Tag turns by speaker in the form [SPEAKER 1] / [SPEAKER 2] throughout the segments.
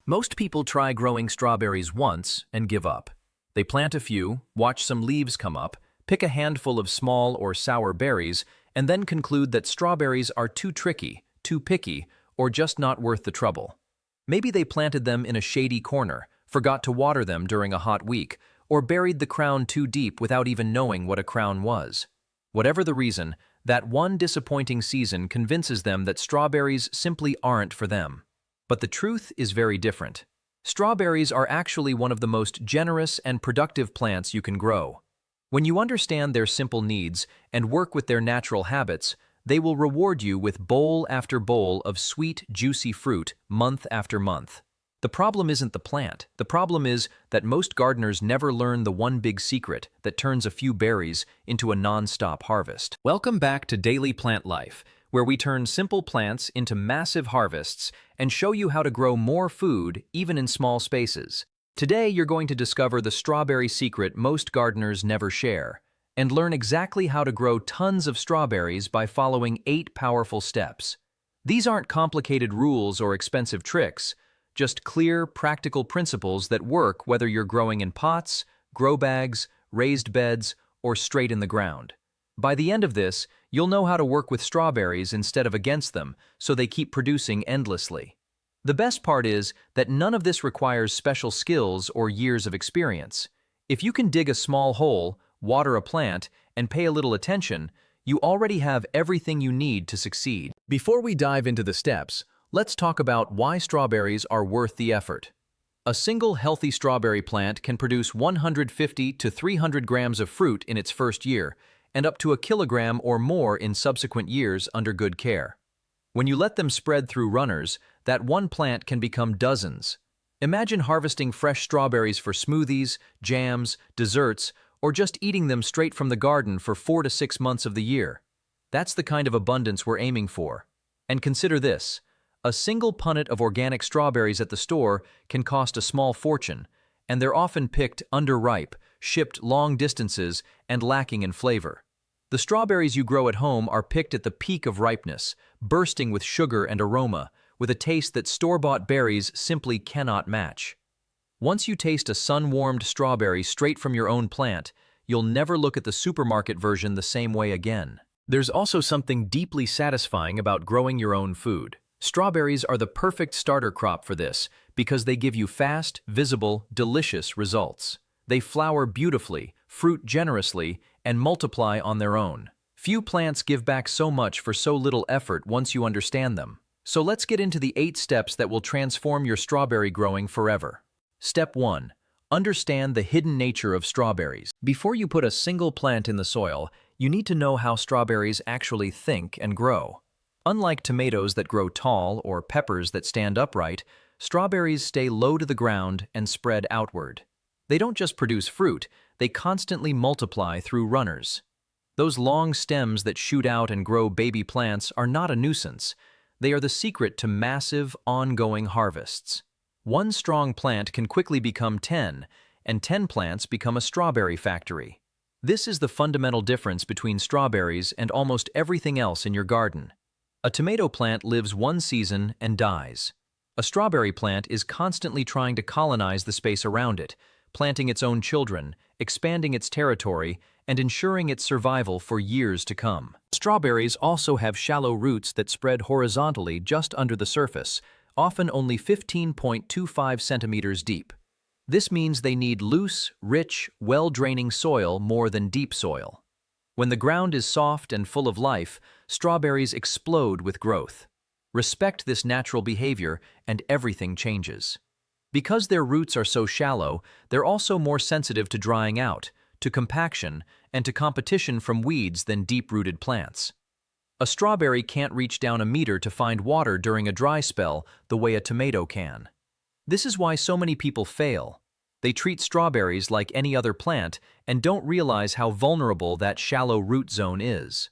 [SPEAKER 1] Most people try growing strawberries once and give up. They plant a few, watch some leaves come up, pick a handful of small or sour berries, and then conclude that strawberries are too tricky, too picky, or just not worth the trouble. Maybe they planted them in a shady corner, forgot to water them during a hot week, or buried the crown too deep without even knowing what a crown was. Whatever the reason, that one disappointing season convinces them that strawberries simply aren't for them. But the truth is very different. Strawberries are actually one of the most generous and productive plants you can grow. When you understand their simple needs and work with their natural habits, they will reward you with bowl after bowl of sweet, juicy fruit month after month. The problem isn't the plant. The problem is that most gardeners never learn the one big secret that turns a few berries into a non-stop harvest. Welcome back to Daily Plant Life, where we turn simple plants into massive harvests and show you how to grow more food even in small spaces. Today, you're going to discover the strawberry secret most gardeners never share, and learn exactly how to grow tons of strawberries by following 8 powerful steps. These aren't complicated rules or expensive tricks, just clear, practical principles that work whether you're growing in pots, grow bags, raised beds, or straight in the ground. By the end of this, you'll know how to work with strawberries instead of against them, so they keep producing endlessly. The best part is that none of this requires special skills or years of experience. If you can dig a small hole, water a plant, and pay a little attention, you already have everything you need to succeed. Before we dive into the steps, let's talk about why strawberries are worth the effort. A single healthy strawberry plant can produce 150 to 300 grams of fruit in its first year, and up to a kilogram or more in subsequent years under good care. When you let them spread through runners, that one plant can become dozens. Imagine harvesting fresh strawberries for smoothies, jams, desserts, or just eating them straight from the garden for 4 to 6 months of the year. That's the kind of abundance we're aiming for. And consider this. A single punnet of organic strawberries at the store can cost a small fortune, and they're often picked underripe, shipped long distances, and lacking in flavor. The strawberries you grow at home are picked at the peak of ripeness, bursting with sugar and aroma, with a taste that store-bought berries simply cannot match. Once you taste a sun-warmed strawberry straight from your own plant, you'll never look at the supermarket version the same way again. There's also something deeply satisfying about growing your own food. Strawberries are the perfect starter crop for this because they give you fast, visible, delicious results. They flower beautifully, fruit generously, and multiply on their own. Few plants give back so much for so little effort once you understand them. So let's get into the 8 steps that will transform your strawberry growing forever. Step 1. Understand the hidden nature of strawberries. Before you put a single plant in the soil, you need to know how strawberries actually think and grow. Unlike tomatoes that grow tall or peppers that stand upright, strawberries stay low to the ground and spread outward. They don't just produce fruit, they constantly multiply through runners. Those long stems that shoot out and grow baby plants are not a nuisance. They are the secret to massive, ongoing harvests. One strong plant can quickly become 10, and 10 plants become a strawberry factory. This is the fundamental difference between strawberries and almost everything else in your garden. A tomato plant lives one season and dies. A strawberry plant is constantly trying to colonize the space around it, planting its own children, expanding its territory, and ensuring its survival for years to come. Strawberries also have shallow roots that spread horizontally just under the surface, often only 15.25 centimeters deep. This means they need loose, rich, well-draining soil more than deep soil. When the ground is soft and full of life, strawberries explode with growth. Respect this natural behavior and everything changes. Because their roots are so shallow, they're also more sensitive to drying out, to compaction, and to competition from weeds than deep-rooted plants. A strawberry can't reach down a meter to find water during a dry spell the way a tomato can. This is why so many people fail. They treat strawberries like any other plant and don't realize how vulnerable that shallow root zone is.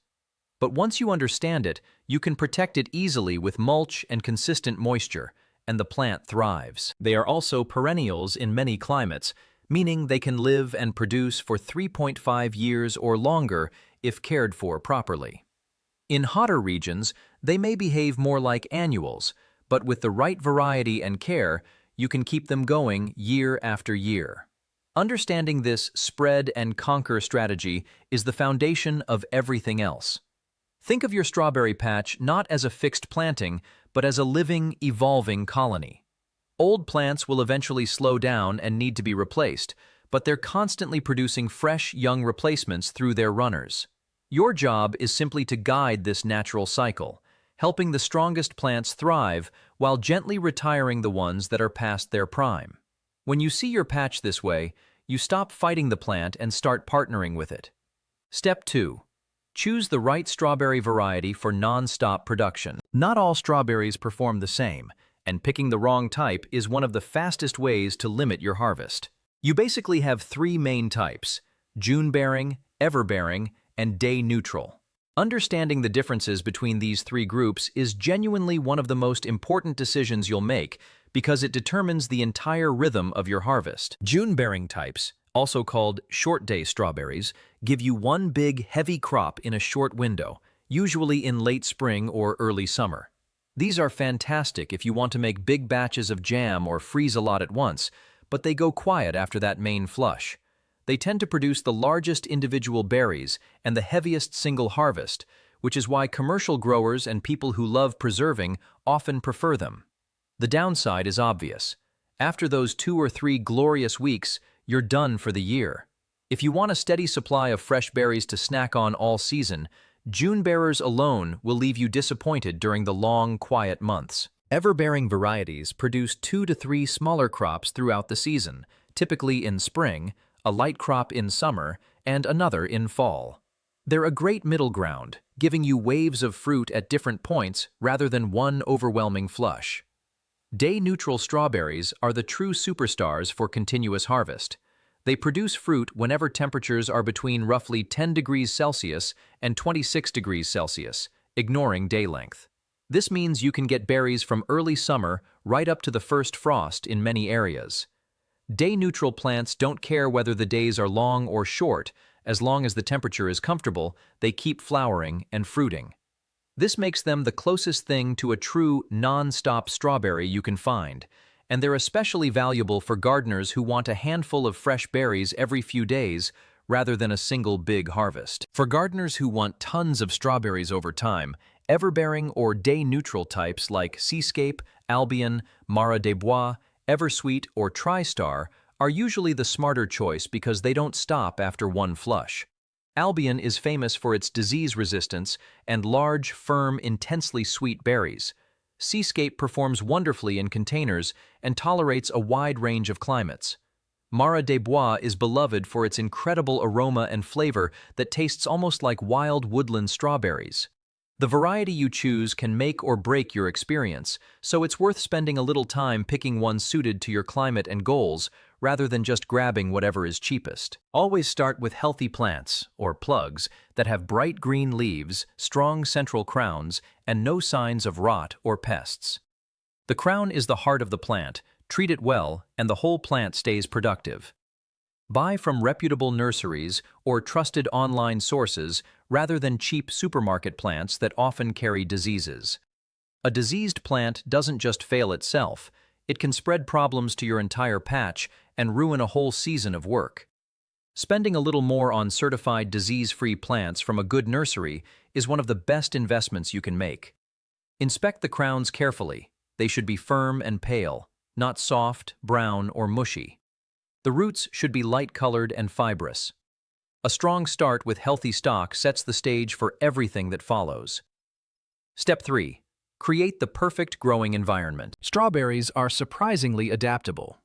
[SPEAKER 1] But once you understand it, you can protect it easily with mulch and consistent moisture, and the plant thrives. They are also perennials in many climates, meaning they can live and produce for 3.5 years or longer if cared for properly. In hotter regions, they may behave more like annuals, but with the right variety and care, you can keep them going year after year. Understanding this spread and conquer strategy is the foundation of everything else. Think of your strawberry patch not as a fixed planting, but as a living, evolving colony. Old plants will eventually slow down and need to be replaced, but they're constantly producing fresh, young replacements through their runners. Your job is simply to guide this natural cycle, helping the strongest plants thrive while gently retiring the ones that are past their prime. When you see your patch this way, you stop fighting the plant and start partnering with it. Step 2. Choose the right strawberry variety for non-stop production. Not all strawberries perform the same, and picking the wrong type is one of the fastest ways to limit your harvest. You basically have 3 main types: June-bearing, ever-bearing, and day-neutral. Understanding the differences between these 3 groups is genuinely one of the most important decisions you'll make because it determines the entire rhythm of your harvest. June-bearing types, also called short-day strawberries, give you one big, heavy crop in a short window, usually in late spring or early summer. These are fantastic if you want to make big batches of jam or freeze a lot at once, but they go quiet after that main flush. They tend to produce the largest individual berries and the heaviest single harvest, which is why commercial growers and people who love preserving often prefer them. The downside is obvious. After those 2 or 3 glorious weeks, you're done for the year. If you want a steady supply of fresh berries to snack on all season, June bearers alone will leave you disappointed during the long, quiet months. Ever-bearing varieties produce 2 to 3 smaller crops throughout the season, typically in spring, a light crop in summer, and another in fall. They're a great middle ground, giving you waves of fruit at different points rather than one overwhelming flush. Day-neutral strawberries are the true superstars for continuous harvest. They produce fruit whenever temperatures are between roughly 10 degrees Celsius and 26 degrees Celsius, ignoring day length. This means you can get berries from early summer right up to the first frost in many areas. Day-neutral plants don't care whether the days are long or short. As long as the temperature is comfortable, they keep flowering and fruiting. This makes them the closest thing to a true non-stop strawberry you can find, and they're especially valuable for gardeners who want a handful of fresh berries every few days rather than a single big harvest. For gardeners who want tons of strawberries over time, ever-bearing or day-neutral types like Seascape, Albion, Mara des Bois, Eversweet, or TriStar are usually the smarter choice because they don't stop after one flush. Albion is famous for its disease resistance and large, firm, intensely sweet berries. Seascape performs wonderfully in containers and tolerates a wide range of climates. Mara des Bois is beloved for its incredible aroma and flavor that tastes almost like wild woodland strawberries. The variety you choose can make or break your experience, so it's worth spending a little time picking one suited to your climate and goals rather than just grabbing whatever is cheapest. Always start with healthy plants, or plugs, that have bright green leaves, strong central crowns, and no signs of rot or pests. The crown is the heart of the plant. Treat it well, and the whole plant stays productive. Buy from reputable nurseries or trusted online sources rather than cheap supermarket plants that often carry diseases. A diseased plant doesn't just fail itself, it can spread problems to your entire patch and ruin a whole season of work. Spending a little more on certified disease-free plants from a good nursery is one of the best investments you can make. Inspect the crowns carefully. They should be firm and pale, not soft, brown, or mushy. The roots should be light-colored and fibrous. A strong start with healthy stock sets the stage for everything that follows. Step 3. Create the perfect growing environment. Strawberries are surprisingly adaptable.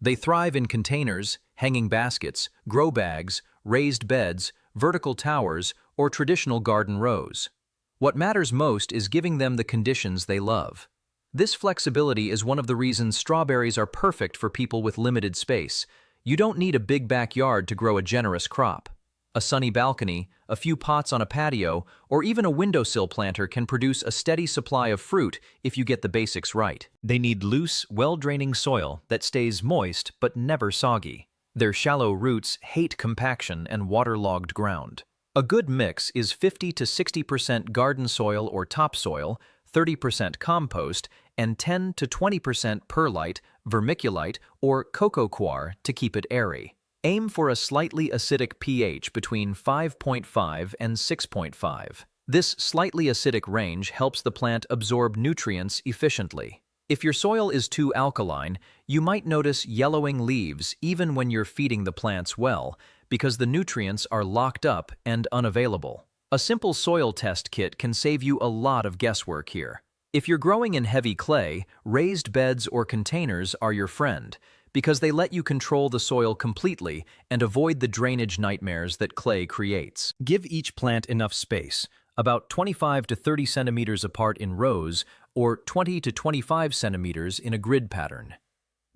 [SPEAKER 1] They thrive in containers, hanging baskets, grow bags, raised beds, vertical towers, or traditional garden rows. What matters most is giving them the conditions they love. This flexibility is one of the reasons strawberries are perfect for people with limited space. You don't need a big backyard to grow a generous crop. A sunny balcony, a few pots on a patio, or even a windowsill planter can produce a steady supply of fruit if you get the basics right. They need loose, well-draining soil that stays moist but never soggy. Their shallow roots hate compaction and waterlogged ground. A good mix is 50 to 60% garden soil or topsoil, 30% compost, and 10 to 20% perlite, vermiculite, or cocoa coir to keep it airy. Aim for a slightly acidic pH between 5.5 and 6.5. This slightly acidic range helps the plant absorb nutrients efficiently. If your soil is too alkaline, you might notice yellowing leaves even when you're feeding the plants well, because the nutrients are locked up and unavailable. A simple soil test kit can save you a lot of guesswork here. If you're growing in heavy clay, raised beds or containers are your friend, because they let you control the soil completely and avoid the drainage nightmares that clay creates. Give each plant enough space, about 25 to 30 centimeters apart in rows or 20 to 25 centimeters in a grid pattern.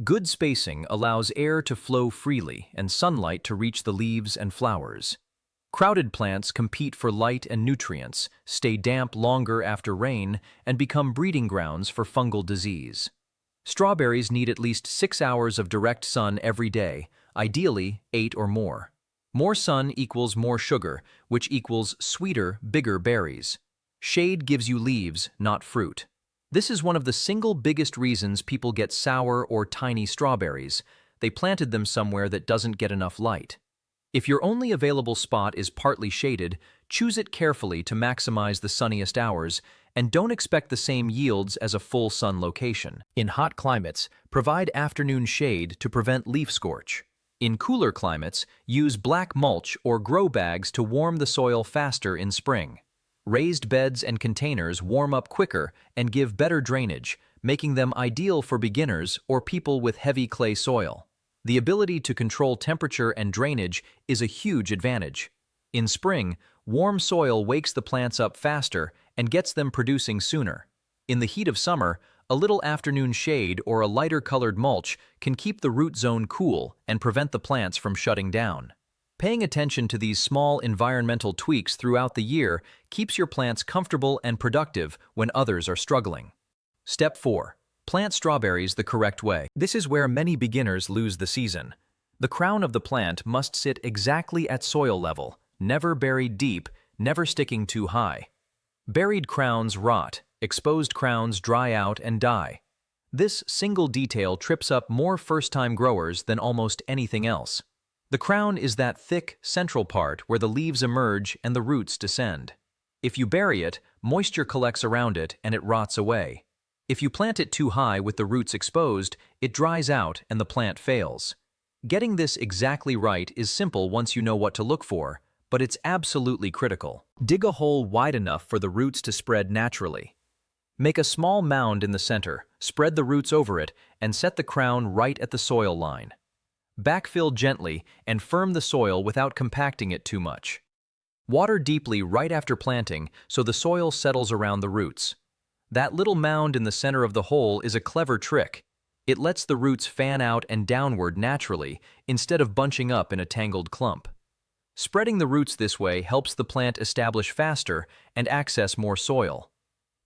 [SPEAKER 1] Good spacing allows air to flow freely and sunlight to reach the leaves and flowers. Crowded plants compete for light and nutrients, stay damp longer after rain, and become breeding grounds for fungal disease. Strawberries need at least 6 hours of direct sun every day, ideally 8 or more. More sun equals more sugar, which equals sweeter, bigger berries. Shade gives you leaves, not fruit. This is one of the single biggest reasons people get sour or tiny strawberries. They planted them somewhere that doesn't get enough light. If your only available spot is partly shaded, choose it carefully to maximize the sunniest hours, and don't expect the same yields as a full sun location. In hot climates, provide afternoon shade to prevent leaf scorch. In cooler climates, use black mulch or grow bags to warm the soil faster in spring. Raised beds and containers warm up quicker and give better drainage, making them ideal for beginners or people with heavy clay soil. The ability to control temperature and drainage is a huge advantage. In spring, warm soil wakes the plants up faster and gets them producing sooner. In the heat of summer, a little afternoon shade or a lighter-colored mulch can keep the root zone cool and prevent the plants from shutting down. Paying attention to these small environmental tweaks throughout the year keeps your plants comfortable and productive when others are struggling. Step 4. Plant strawberries the correct way. This is where many beginners lose the season. The crown of the plant must sit exactly at soil level, never buried deep, never sticking too high. Buried crowns rot, exposed crowns dry out and die. This single detail trips up more first-time growers than almost anything else. The crown is that thick, central part where the leaves emerge and the roots descend. If you bury it, moisture collects around it and it rots away. If you plant it too high with the roots exposed, it dries out and the plant fails. Getting this exactly right is simple once you know what to look for, but it's absolutely critical. Dig a hole wide enough for the roots to spread naturally. Make a small mound in the center, spread the roots over it, and set the crown right at the soil line. Backfill gently and firm the soil without compacting it too much. Water deeply right after planting so the soil settles around the roots. That little mound in the center of the hole is a clever trick. It lets the roots fan out and downward naturally instead of bunching up in a tangled clump. Spreading the roots this way helps the plant establish faster and access more soil.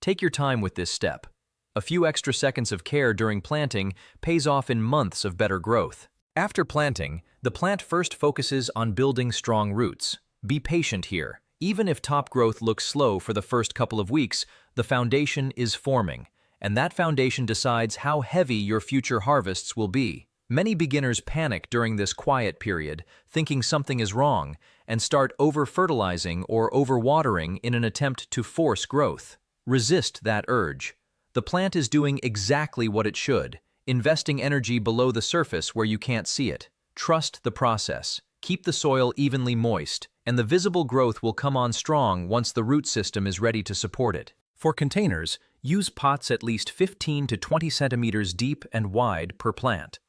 [SPEAKER 1] Take your time with this step. A few extra seconds of care during planting pays off in months of better growth. After planting, the plant first focuses on building strong roots. Be patient here. Even if top growth looks slow for the first couple of weeks, the foundation is forming, and that foundation decides how heavy your future harvests will be. Many beginners panic during this quiet period, thinking something is wrong, and start over-fertilizing or over-watering in an attempt to force growth. Resist that urge. The plant is doing exactly what it should, investing energy below the surface where you can't see it. Trust the process. Keep the soil evenly moist, and the visible growth will come on strong once the root system is ready to support it. For containers, use pots at least 15 to 20 centimeters deep and wide per plant.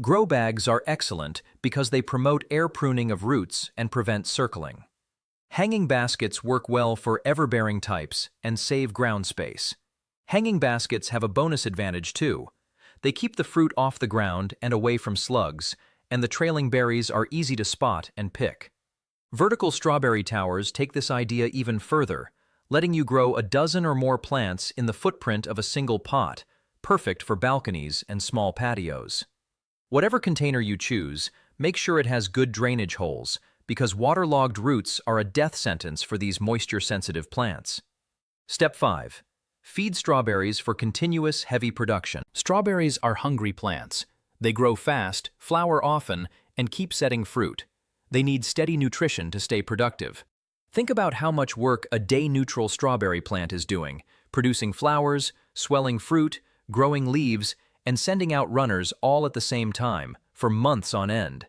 [SPEAKER 1] Grow bags are excellent because they promote air pruning of roots and prevent circling. Hanging baskets work well for ever-bearing types and save ground space. Hanging baskets have a bonus advantage too. They keep the fruit off the ground and away from slugs, and the trailing berries are easy to spot and pick. Vertical strawberry towers take this idea even further, letting you grow a dozen or more plants in the footprint of a single pot, perfect for balconies and small patios. Whatever container you choose, make sure it has good drainage holes, because waterlogged roots are a death sentence for these moisture-sensitive plants. Step 5. Feed strawberries for continuous heavy production.
[SPEAKER 2] Strawberries are hungry plants. They grow fast, flower often, and keep setting fruit. They need steady nutrition to stay productive.
[SPEAKER 1] Think about how much work a day-neutral strawberry plant is doing, producing flowers, swelling fruit, growing leaves, and sending out runners all at the same time, for months on end.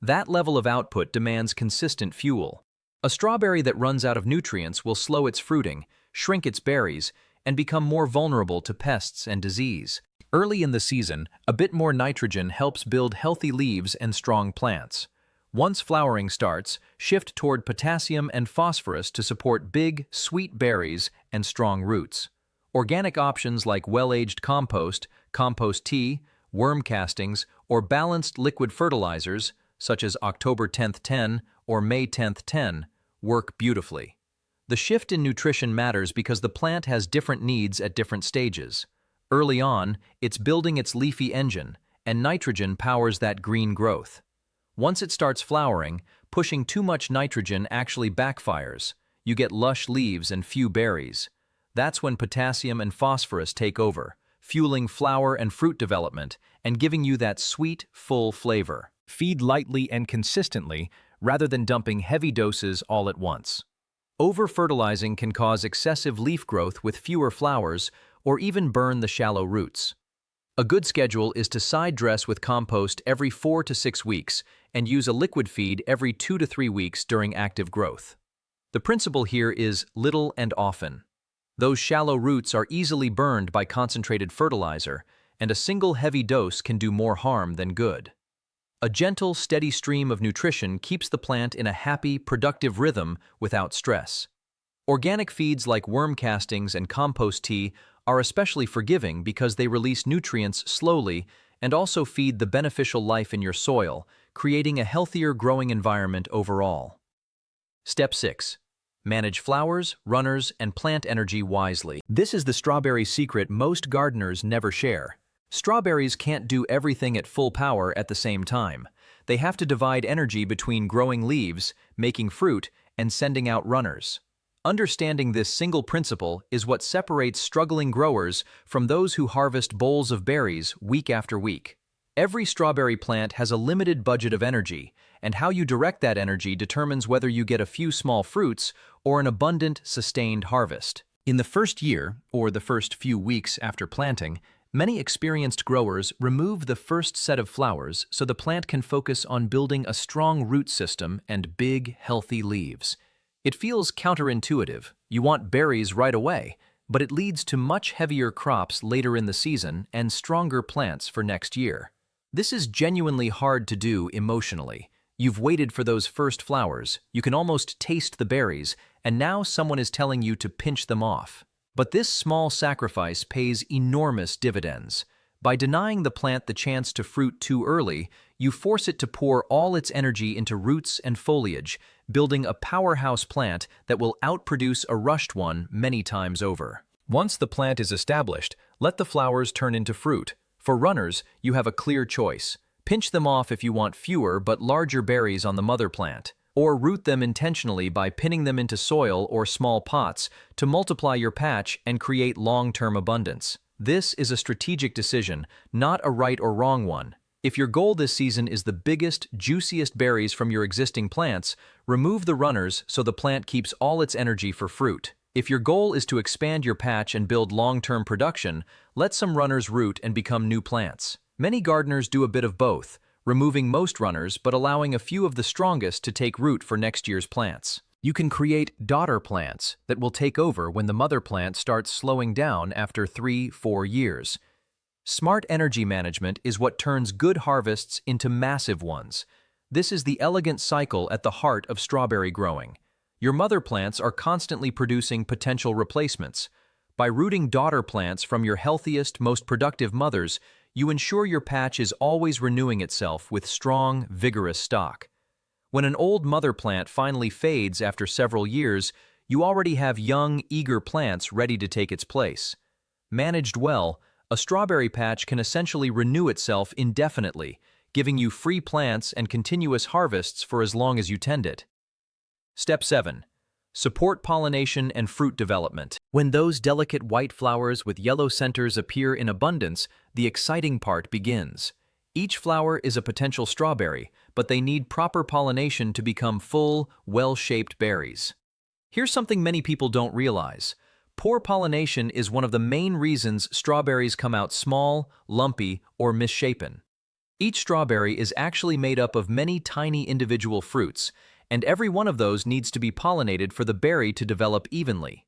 [SPEAKER 1] That level of output demands consistent fuel. A strawberry that runs out of nutrients will slow its fruiting, shrink its berries, and become more vulnerable to pests and disease. Early in the season, a bit more nitrogen helps build healthy leaves and strong plants. Once flowering starts, shift toward potassium and phosphorus to support big, sweet berries and strong roots. Organic options like well-aged compost, compost tea, worm castings, or balanced liquid fertilizers, such as October 10th 10 or May 10th 10, work beautifully. The shift in nutrition matters because the plant has different needs at different stages. Early on, it's building its leafy engine, and nitrogen powers that green growth. Once it starts flowering, pushing too much nitrogen actually backfires. You get lush leaves and few berries. That's when potassium and phosphorus take over, fueling flower and fruit development and giving you that sweet, full flavor.
[SPEAKER 2] Feed lightly and consistently rather than dumping heavy doses all at once.
[SPEAKER 1] Over-fertilizing can cause excessive leaf growth with fewer flowers or even burn the shallow roots. A good schedule is to side dress with compost every 4 to 6 weeks and use a liquid feed every 2 to 3 weeks during active growth. The principle here is little and often. Those shallow roots are easily burned by concentrated fertilizer, and a single heavy dose can do more harm than good. A gentle, steady stream of nutrition keeps the plant in a happy, productive rhythm without stress. Organic feeds like worm castings and compost tea are especially forgiving because they release nutrients slowly and also feed the beneficial life in your soil, creating a healthier growing environment overall. Step 6. Manage flowers, runners, and plant energy wisely. This is the strawberry secret most gardeners never share. Strawberries can't do everything at full power at the same time. They have to divide energy between growing leaves, making fruit, and sending out runners. Understanding this single principle is what separates struggling growers from those who harvest bowls of berries week after week. Every strawberry plant has a limited budget of energy, and how you direct that energy determines whether you get a few small fruits or an abundant, sustained harvest. In the first year, or the first few weeks after planting, many experienced growers remove the first set of flowers so the plant can focus on building a strong root system and big, healthy leaves. It feels counterintuitive. You want berries right away, but it leads to much heavier crops later in the season and stronger plants for next year. This is genuinely hard to do emotionally. You've waited for those first flowers, you can almost taste the berries, and now someone is telling you to pinch them off. But this small sacrifice pays enormous dividends. By denying the plant the chance to fruit too early, you force it to pour all its energy into roots and foliage, building a powerhouse plant that will outproduce a rushed one many times over. Once the plant is established, let the flowers turn into fruit. For runners, you have a clear choice. Pinch them off if you want fewer but larger berries on the mother plant, or root them intentionally by pinning them into soil or small pots to multiply your patch and create long-term abundance. This is a strategic decision, not a right or wrong one. If your goal this season is the biggest, juiciest berries from your existing plants, remove the runners so the plant keeps all its energy for fruit. If your goal is to expand your patch and build long-term production, let some runners root and become new plants. Many gardeners do a bit of both, removing most runners but allowing a few of the strongest to take root for next year's plants. You can create daughter plants that will take over when the mother plant starts slowing down after 3-4 years. Smart energy management is what turns good harvests into massive ones. This is the elegant cycle at the heart of strawberry growing. Your mother plants are constantly producing potential replacements. By rooting daughter plants from your healthiest, most productive mothers, you ensure your patch is always renewing itself with strong, vigorous stock. When an old mother plant finally fades after several years, you already have young, eager plants ready to take its place. Managed well, a strawberry patch can essentially renew itself indefinitely, giving you free plants and continuous harvests for as long as you tend it. Step 7. Support pollination and fruit development. When those delicate white flowers with yellow centers appear in abundance, the exciting part begins. Each flower is a potential strawberry, but they need proper pollination to become full, well-shaped berries. Here's something many people don't realize. Poor pollination is one of the main reasons strawberries come out small, lumpy, or misshapen. Each strawberry is actually made up of many tiny individual fruits, and every one of those needs to be pollinated for the berry to develop evenly.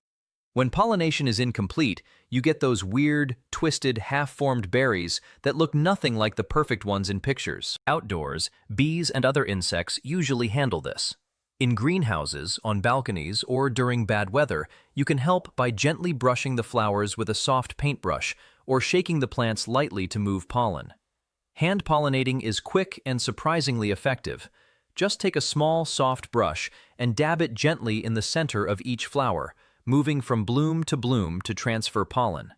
[SPEAKER 1] When pollination is incomplete, you get those weird, twisted, half-formed berries that look nothing like the perfect ones in pictures. Outdoors, bees and other insects usually handle this. In greenhouses, on balconies, or during bad weather, you can help by gently brushing the flowers with a soft paintbrush or shaking the plants lightly to move pollen. Hand pollinating is quick and surprisingly effective. Just take a small, soft brush and dab it gently in the center of each flower, moving from bloom to transfer pollen.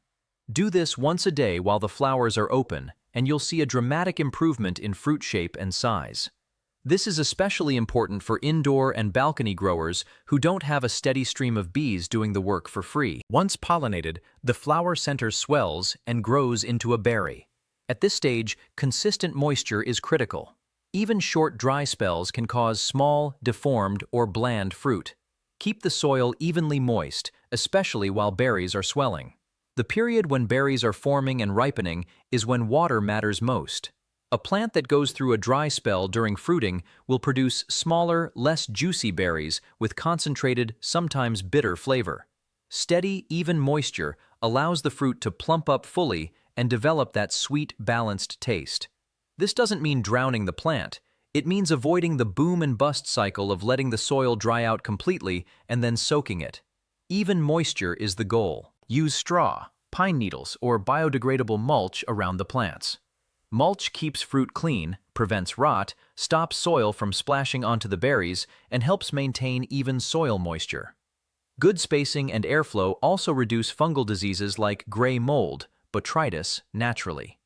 [SPEAKER 1] Do this once a day while the flowers are open, and you'll see a dramatic improvement in fruit shape and size. This is especially important for indoor and balcony growers who don't have a steady stream of bees doing the work for free. Once pollinated, the flower center swells and grows into a berry. At this stage, consistent moisture is critical. Even short dry spells can cause small, deformed, or bland fruit. Keep the soil evenly moist, especially while berries are swelling. The period when berries are forming and ripening is when water matters most. A plant that goes through a dry spell during fruiting will produce smaller, less juicy berries with concentrated, sometimes bitter flavor. Steady, even moisture allows the fruit to plump up fully and develop that sweet, balanced taste. This doesn't mean drowning the plant. It means avoiding the boom and bust cycle of letting the soil dry out completely and then soaking it. Even moisture is the goal. Use straw, pine needles, or biodegradable mulch around the plants. Mulch keeps fruit clean, prevents rot, stops soil from splashing onto the berries, and helps maintain even soil moisture. Good spacing and airflow also reduce fungal diseases like gray mold, botrytis, naturally.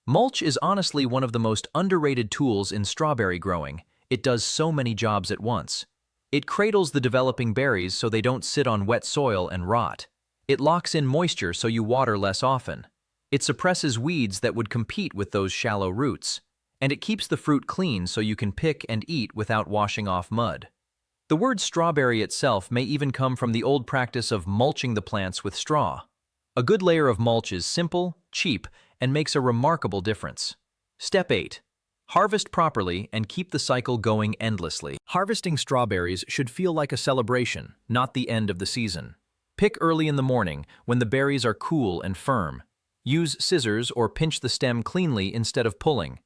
[SPEAKER 1] Mulch is honestly one of the most underrated tools in strawberry growing. It does so many jobs at once. It cradles the developing berries so they don't sit on wet soil and rot. It locks in moisture so you water less often. It suppresses weeds that would compete with those shallow roots. And it keeps the fruit clean so you can pick and eat without washing off mud. The word strawberry itself may even come from the old practice of mulching the plants with straw. A good layer of mulch is simple, cheap, and makes a remarkable difference. Step 8. Harvest properly and keep the cycle going endlessly. Harvesting strawberries should feel like a celebration, not the end of the season. Pick early in the morning when the berries are cool and firm. Use scissors or pinch the stem cleanly instead of pulling.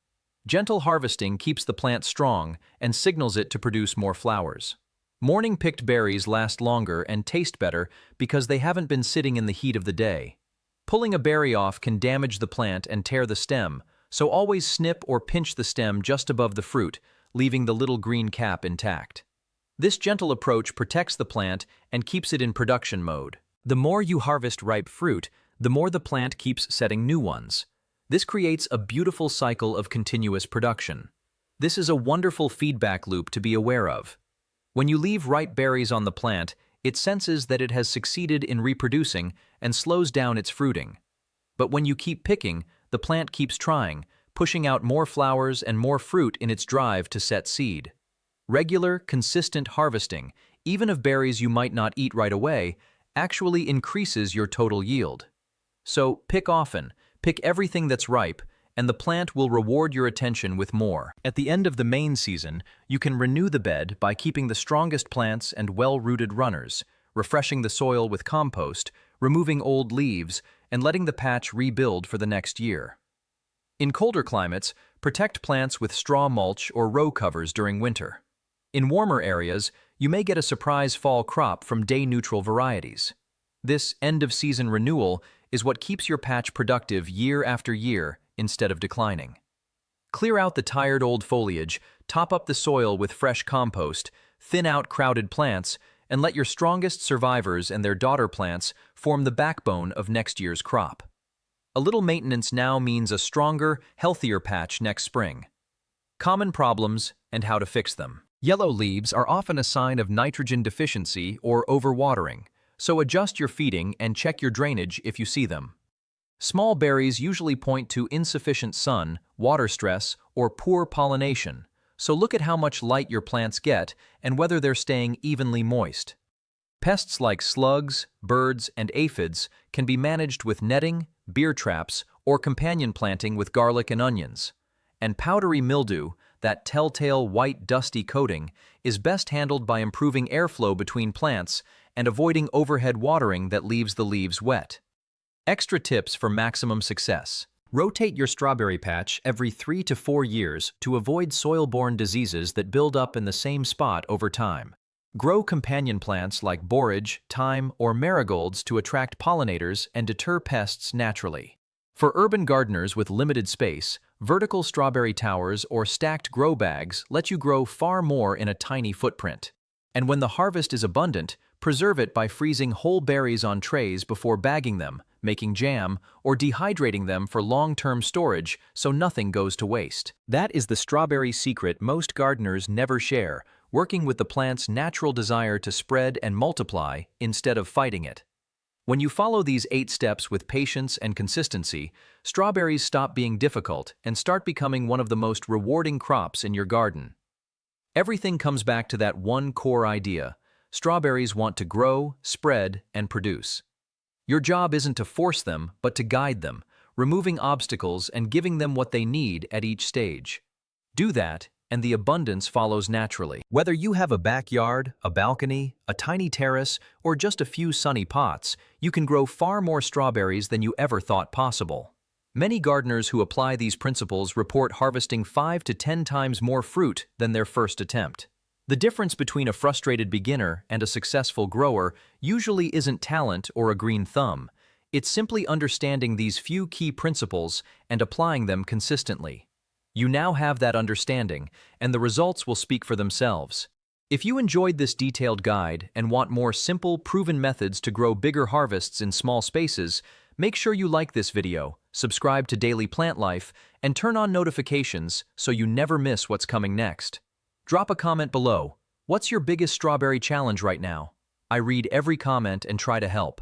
[SPEAKER 1] Gentle harvesting keeps the plant strong and signals it to produce more flowers. Morning-picked berries last longer and taste better because they haven't been sitting in the heat of the day. Pulling a berry off can damage the plant and tear the stem, so always snip or pinch the stem just above the fruit, leaving the little green cap intact. This gentle approach protects the plant and keeps it in production mode. The more you harvest ripe fruit, the more the plant keeps setting new ones. This creates a beautiful cycle of continuous production. This is a wonderful feedback loop to be aware of. When you leave ripe berries on the plant, it senses that it has succeeded in reproducing and slows down its fruiting. But when you keep picking, the plant keeps trying, pushing out more flowers and more fruit in its drive to set seed. Regular, consistent harvesting, even of berries you might not eat right away, actually increases your total yield. So pick often, pick everything that's ripe, and the plant will reward your attention with more. At the end of the main season, you can renew the bed by keeping the strongest plants and well-rooted runners, refreshing the soil with compost, removing old leaves, and letting the patch rebuild for the next year. In colder climates, protect plants with straw mulch or row covers during winter. In warmer areas, you may get a surprise fall crop from day-neutral varieties. This end-of-season renewal is what keeps your patch productive year after year instead of declining. Clear out the tired old foliage, top up the soil with fresh compost, thin out crowded plants, and let your strongest survivors and their daughter plants form the backbone of next year's crop. A little maintenance now means a stronger, healthier patch next spring. Common problems and how to fix them. Yellow leaves are often a sign of nitrogen deficiency or overwatering, so adjust your feeding and check your drainage if you see them. Small berries usually point to insufficient sun, water stress, or poor pollination, so look at how much light your plants get and whether they're staying evenly moist. Pests like slugs, birds, and aphids can be managed with netting, beer traps, or companion planting with garlic and onions. And powdery mildew, that telltale white dusty coating, is best handled by improving airflow between plants and avoiding overhead watering that leaves the leaves wet. Extra tips for maximum success. Rotate your strawberry patch every 3 to 4 years to avoid soil-borne diseases that build up in the same spot over time. Grow companion plants like borage, thyme, or marigolds to attract pollinators and deter pests naturally. For urban gardeners with limited space, vertical strawberry towers or stacked grow bags let you grow far more in a tiny footprint. And when the harvest is abundant, preserve it by freezing whole berries on trays before bagging them, making jam, or dehydrating them for long-term storage so nothing goes to waste. That is the strawberry secret most gardeners never share, working with the plant's natural desire to spread and multiply instead of fighting it. When you follow these 8 steps with patience and consistency, strawberries stop being difficult and start becoming one of the most rewarding crops in your garden. Everything comes back to that one core idea: strawberries want to grow, spread, and produce. Your job isn't to force them, but to guide them, removing obstacles and giving them what they need at each stage. Do that, and the abundance follows naturally. Whether you have a backyard, a balcony, a tiny terrace, or just a few sunny pots, you can grow far more strawberries than you ever thought possible. Many gardeners who apply these principles report harvesting 5 to 10 times more fruit than their first attempt. The difference between a frustrated beginner and a successful grower usually isn't talent or a green thumb. It's simply understanding these few key principles and applying them consistently. You now have that understanding, and the results will speak for themselves. If you enjoyed this detailed guide and want more simple, proven methods to grow bigger harvests in small spaces, make sure you like this video, subscribe to Daily Plant Life, and turn on notifications so you never miss what's coming next. Drop a comment below. What's your biggest strawberry challenge right now? I read every comment and try to help.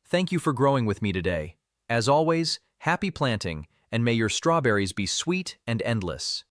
[SPEAKER 1] Thank you for growing with me today. As always, happy planting, and may your strawberries be sweet and endless.